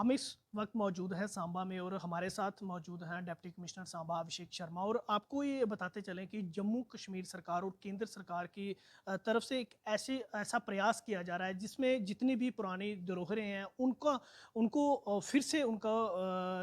हम इस वक्त मौजूद हैं सांबा में और हमारे साथ मौजूद हैं डिप्टी कमिश्नर सांबा अभिषेक शर्मा। और आपको ये बताते चलें कि जम्मू कश्मीर सरकार और केंद्र सरकार की तरफ से एक ऐसा प्रयास किया जा रहा है जिसमें जितनी भी पुरानी धरोहरें हैं उनका उनको फिर से उनका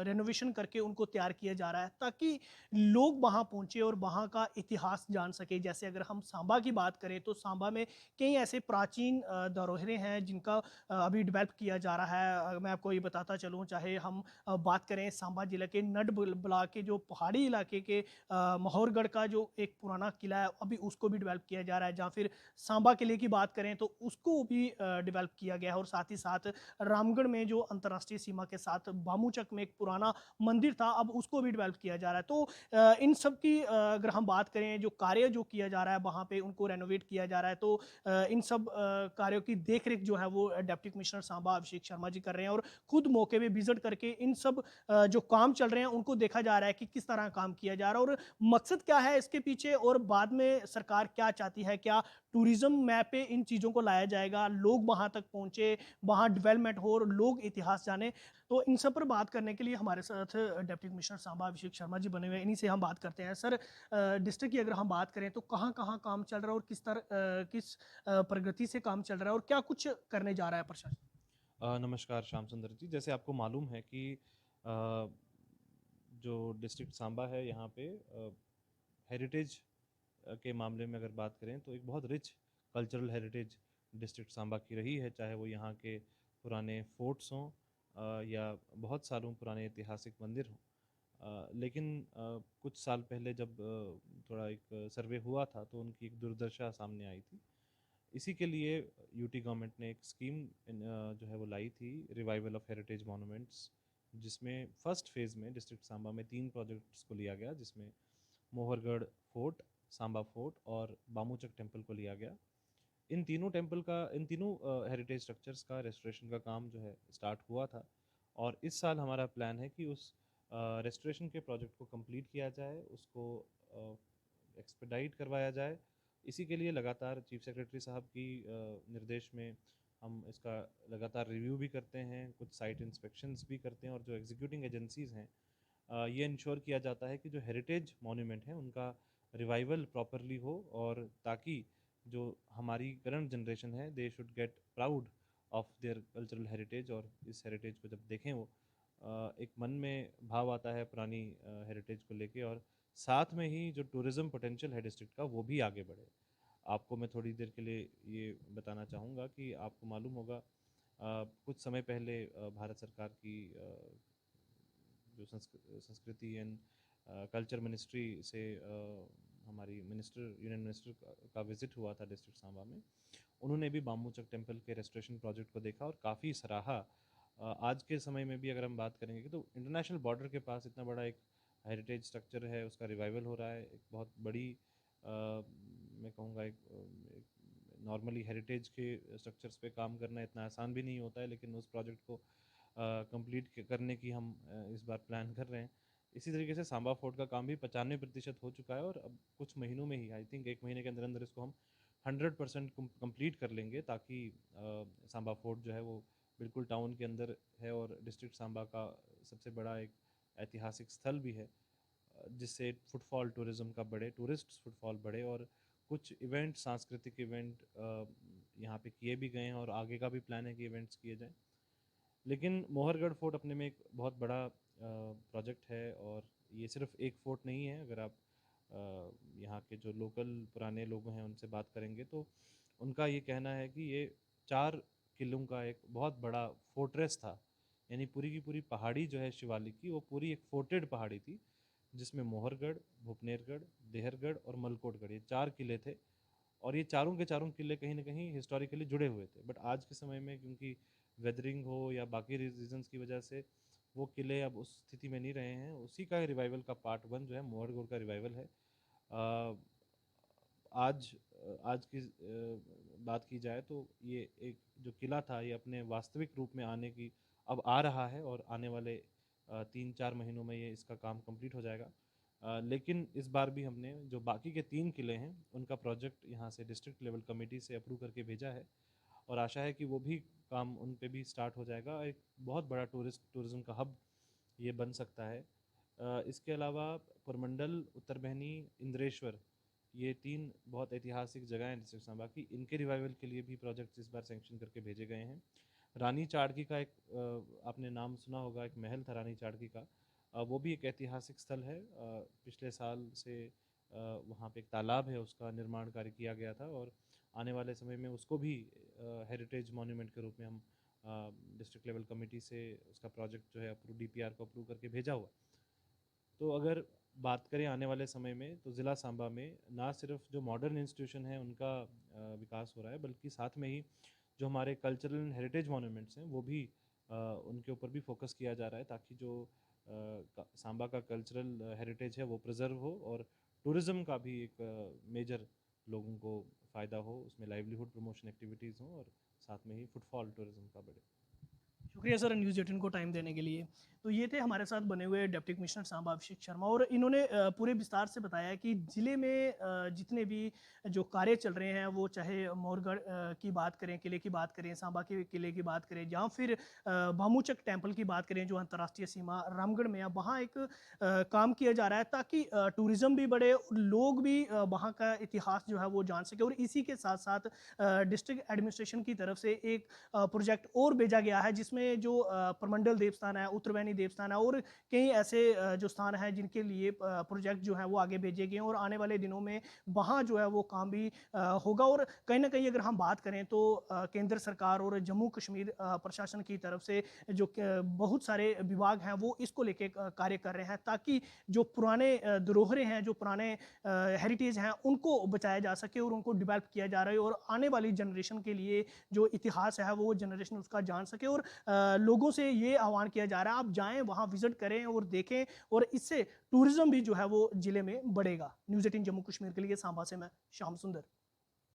रेनोवेशन करके उनको तैयार किया जा रहा है ताकि लोग वहाँ पहुँचे और वहाँ का इतिहास जान सके। जैसे अगर हम सांबा की बात करें तो सांबा में कई ऐसे प्राचीन धरोहरें हैं जिनका अभी डेवलप किया जा रहा है। मैं आपको ये बताता चलूँ, चाहे हम बात करें सांबा जिला के नड ब्लॉक के जो पहाड़ी इलाके के माहौरगढ़ का जो एक पुराना किला है अभी उसको भी डेवलप किया जा रहा है। जहाँ फिर सांबा किले की बात करें तो उसको भी डेवलप किया गया है। और साथ ही साथ रामगढ़ में जो अंतर्राष्ट्रीय सीमा के साथ बामूचक में एक पुराना मंदिर था अब उसको भी डेवलप किया जा रहा है। तो इन सब की अगर हम बात करें जो कार्य जो किया जा रहा है वहाँ पे उनको रेनोवेट किया जा रहा है। तो इन सब कार्यों की देखरेख जो है वो डिप्टी कमिश्नर सांबा अभिषेक शर्मा जी कर रहे हैं और खुद मौके पे विजिट करके इन सब जो काम चल रहे हैं उनको देखा जा रहा है कि किस तरह काम किया जा रहा है और मकसद क्या है इसके पीछे और बाद में सरकार क्या चाहती है। क्या टूरिज्म मैप पे इन चीज़ों को लाया जाएगा, लोग वहाँ तक पहुँचे, वहाँ डेवलपमेंट हो और लोग इतिहास जाने। तो इन सब पर बात करने के लिए हमारे साथ डिप्टी कमिश्नर सांबा अभिषेक शर्मा जी बने हुए हैं। इन्हीं से हम बात करते हैं। सर, डिस्ट्रिक्ट की अगर हम बात करें तो कहाँ कहाँ काम चल रहा है और किस प्रगति से काम चल रहा है और क्या कुछ करने जा रहा है प्रशासन? नमस्कार श्याम सुंदर जी। जैसे आपको मालूम है कि जो डिस्ट्रिक्ट सांबा है यहाँ पे हेरिटेज के मामले में अगर बात करें तो एक बहुत rich cultural heritage district Samba की रही है, चाहे वो यहाँ के पुराने फोर्ट्स हों या बहुत सालों पुराने ऐतिहासिक मंदिर हों। लेकिन कुछ साल पहले जब थोड़ा एक सर्वे हुआ था तो उनकी एक दुर्दशा सामने आई थी। इसी के लिए यूटी गवर्नमेंट ने एक स्कीम जो है वो लाई थी, रिवाइवल ऑफ हेरिटेज मॉन्यूमेंट्स, जिसमें फर्स्ट फेज़ में डिस्ट्रिक्ट सांबा में 3 प्रोजेक्ट्स को लिया गया, जिसमें मोहरगढ़ फोर्ट, सांबा फोर्ट और बामूचक टेम्पल को लिया गया। इन तीनों हेरिटेज स्ट्रक्चर्स का रेस्टोरेशन का काम जो है स्टार्ट हुआ था और इस साल हमारा प्लान है कि उस रेस्टोरेशन के प्रोजेक्ट को कंप्लीट किया जाए, उसको एक्सपेडाइट करवाया जाए। इसी के लिए लगातार चीफ सेक्रेटरी साहब की निर्देश में हम इसका लगातार रिव्यू भी करते हैं, कुछ साइट इंस्पेक्शंस भी करते हैं और जो एग्जीक्यूटिंग एजेंसीज़ हैं ये इंश्योर किया जाता है कि जो हेरिटेज मॉन्यूमेंट हैं उनका रिवाइवल प्रॉपरली हो, और ताकि जो हमारी करंट जनरेशन है they should get proud of their cultural heritage. और इस हेरिटेज को जब देखें वो एक मन में भाव आता है पुरानी हेरिटेज को लेके, और साथ में ही जो टूरिज़्म पोटेंशियल है डिस्ट्रिक्ट का वो भी आगे बढ़े। आपको मैं थोड़ी देर के लिए ये बताना चाहूँगा कि आपको मालूम होगा कुछ समय पहले भारत सरकार की जो संस्कृति एंड कल्चर मिनिस्ट्री से हमारी यूनियन मिनिस्टर का विजिट हुआ था डिस्ट्रिक्ट सांबा में। उन्होंने भी बामूचक टेम्पल के रेस्टोरेशन प्रोजेक्ट को देखा और काफ़ी सराहा। आज के समय में भी अगर हम बात करेंगे तो इंटरनेशनल बॉर्डर के पास इतना बड़ा एक हेरिटेज स्ट्रक्चर है, उसका रिवाइवल हो रहा है। एक बहुत बड़ी मैं कहूँगा एक नॉर्मली हेरिटेज के स्ट्रक्चर्स पे काम करना इतना आसान भी नहीं होता है, लेकिन उस प्रोजेक्ट को कंप्लीट करने की हम इस बार प्लान कर रहे हैं। इसी तरीके से सांबा फोर्ट का काम भी 95% हो चुका है और अब कुछ महीनों में ही, आई थिंक 1 महीने के अंदर अंदर इसको हम 100% कंप्लीट कर लेंगे, ताकि सांबा फोर्ट जो है वो बिल्कुल टाउन के अंदर है और डिस्ट्रिक्ट सांबा का सबसे बड़ा एक ऐतिहासिक स्थल भी है, जिससे फुटफॉल टूरिज़्म का बढ़े, टूरिस्ट फुटफॉल बढ़े। और कुछ इवेंट, सांस्कृतिक इवेंट यहाँ पे किए भी गए हैं और आगे का भी प्लान है कि इवेंट्स किए जाएँ। लेकिन मोहरगढ़ फोर्ट अपने में एक बहुत बड़ा प्रोजेक्ट है, और ये सिर्फ एक फोर्ट नहीं है। अगर आप यहाँ के जो लोकल पुराने लोग हैं उनसे बात करेंगे तो उनका ये कहना है कि ये 4 किलों का एक बहुत बड़ा फोर्ट्रेस था। यानी पूरी की पूरी पहाड़ी जो है शिवालिक की, वो पूरी एक फोर्टेड पहाड़ी थी, जिसमें मोहरगढ़, भूपनेरगढ़, देहरगढ़ और मलकोटगढ़, ये 4 किले थे। और ये चारों के चारों किले कहीं ना कहीं हिस्टोरिकली जुड़े हुए थे, बट आज के समय में क्योंकि वेदरिंग हो या बाकी रीजंस की वजह से वो किले अब उस स्थिति में नहीं रहे हैं। उसी का रिवाइवल का पार्ट 1 जो है मोहरगढ़ का रिवाइवल है। अ, आज की बात की जाए तो ये एक जो किला था ये अपने वास्तविक रूप में आने की अब आ रहा है, और आने वाले 3-4 महीनों में ये इसका काम कंप्लीट हो जाएगा। लेकिन इस बार भी हमने जो बाकी के 3 किले हैं उनका प्रोजेक्ट यहाँ से डिस्ट्रिक्ट लेवल कमेटी से अप्रूव करके भेजा है, और आशा है कि वो भी काम उन पे भी स्टार्ट हो जाएगा। एक बहुत बड़ा टूरिज़्म का हब ये बन सकता है। इसके अलावा पुरमंडल, उत्तर बहनी, इंद्रेश्वर, ये 3 बहुत ऐतिहासिक जगह हैं डिस्ट्रिक्ट सांबा की। इनके रिवाइवल के लिए भी प्रोजेक्ट्स इस बार सैंक्शन करके भेजे गए हैं। रानी चाड़की का एक आपने नाम सुना होगा, एक महल था रानी चाड़की का। वो भी एक ऐतिहासिक स्थल है। पिछले साल से वहाँ पे एक तालाब है, उसका निर्माण कार्य किया गया था और आने वाले समय में उसको भी हेरिटेज मॉन्यूमेंट के रूप में हम डिस्ट्रिक्ट लेवल कमेटी से उसका प्रोजेक्ट जो है अप्रूव DPR को अप्रूव करके भेजा हुआ। तो अगर बात करें आने वाले समय में, तो ज़िला सांबा में ना सिर्फ जो मॉडर्न इंस्टीट्यूशन है उनका विकास हो रहा है, बल्कि साथ में ही जो हमारे कल्चरल एंड हेरिटेज मॉन्यूमेंट्स हैं वो भी उनके ऊपर भी फोकस किया जा रहा है, ताकि जो सांबा का कल्चरल हेरिटेज है वो प्रिजर्व हो और टूरिज़्म का भी एक मेजर लोगों को फ़ायदा हो, उसमें लाइवलीहुड प्रमोशन एक्टिविटीज़ हों और साथ में ही फुटफॉल टूरिज़्म का बढ़े। शुक्रिया सर न्यूज़ 18 को टाइम देने के लिए। तो ये थे हमारे साथ बने हुए डिप्टी कमिश्नर सांबा अभिषेक शर्मा और इन्होंने पूरे विस्तार से बताया कि ज़िले में जितने भी जो कार्य चल रहे हैं वो चाहे मोरगढ़ की बात करें, किले की बात करें, सांबा के किले की बात करें या फिर भामूचक टेम्पल की बात करें जो अंतर्राष्ट्रीय सीमा रामगढ़ में है, वहाँ एक काम किया जा रहा है ताकि टूरिज़्म भी बढ़े, लोग भी वहाँ का इतिहास जो है वो जान सके और इसी के साथ साथ डिस्ट्रिक्ट एडमिनिस्ट्रेशन की तरफ से एक प्रोजेक्ट और भेजा गया है जिसमें जो प्रमंडल देवस्थान है, उत्तरबैनी देवस्थान है और कई ऐसे जो स्थान हैं जिनके लिए प्रोजेक्ट जो है वो आगे भेजे गए हैं और आने वाले दिनों में वहाँ जो है वो काम भी होगा। और कहीं ना कहीं अगर हम बात करें तो केंद्र सरकार और जम्मू कश्मीर प्रशासन की तरफ से जो बहुत सारे विभाग हैं वो इसको लेके कार्य कर रहे हैं ताकि जो पुराने धरोहरें हैं, जो पुराने हेरिटेज हैं उनको बचाया जा सके और उनको डेवलप किया जा रहा है और आने वाली जनरेशन के लिए जो इतिहास है वो जनरेशन उसका जान सके। और लोगों से ये आह्वान किया जा रहा है आप जाएं, वहाँ विजिट करें और देखें और इससे टूरिज्म भी जो है वो जिले में बढ़ेगा। न्यूज़ 18 जम्मू कश्मीर के लिए सांबा से मैं श्याम सुंदर।